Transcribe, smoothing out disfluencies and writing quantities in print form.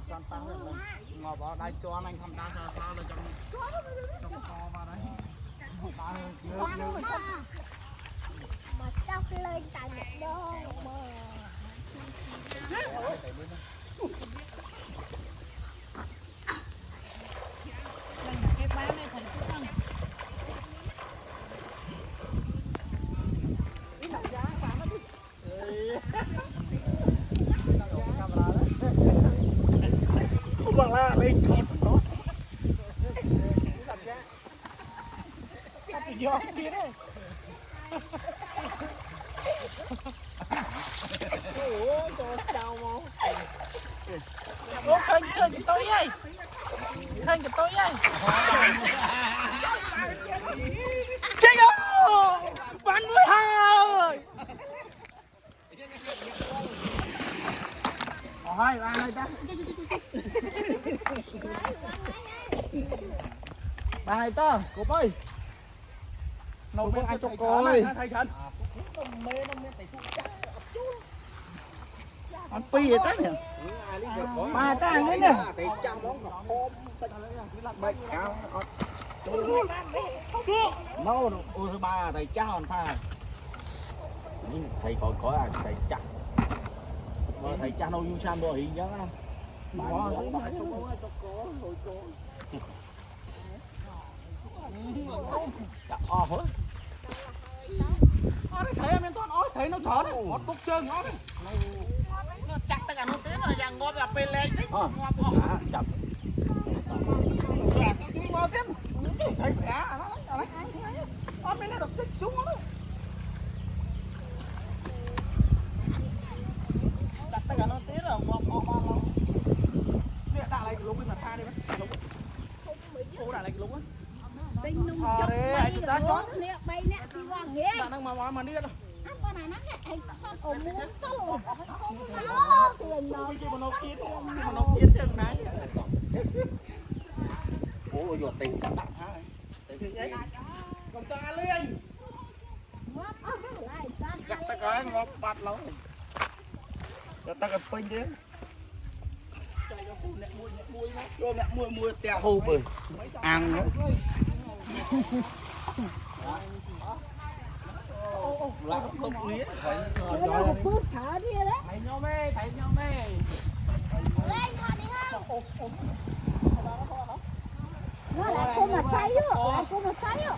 chọn tăng lên ngọt vào đây cho anh không đá sao là trong kho vào đấy mà chóc lên tại một đô cái bán này thành chút không bằng la lên con nó cái gió kia đấy ôi trời chào mong ô khơi khơi cái tôi ấy khơi cái tôi ấy chơi vô bắn mũi hào hai ba này ta ba này ta cục ơi nấu bên ăn cho coi ăn pi vậy ta nè ba ta ăn đấy nè nấu ôi ba thầy cha hòn pha thầy có thầy cha thầy cha nấu du san rồi hiện giá thấy em toàn ôi thấy nó chó đấy một cục trơn nó đấy nó chặt tất cả nó thế rồi rằng ngó vào bên lên đấy ngó bỏ chặt ngó tiếp thấy khỏe nó bên này đập xích xuống nó chặt tất cả nó thế rồi ngó bỏ nè đã lại cái lúng mà tha đi mấy cô đã lại cái lúng á tinh nung chóc bay rồi nè bay nè thì hoàng nghe bạn đang mà đi đâu con này nó cái anh con ôm muốn tô tiền nó cái mà nó kiến chừng này ủa rồi tiền cả bạn hả còn ta lên gặt ta cái ngọt bát lâu gặt ta cái pin đấy cho mẹ mua tè hù bự ăn nữa lại không nghĩa nó phút thở đi đấy thầy nhau mê lên thở đi không nó lại cô mà say á lại cô mà say á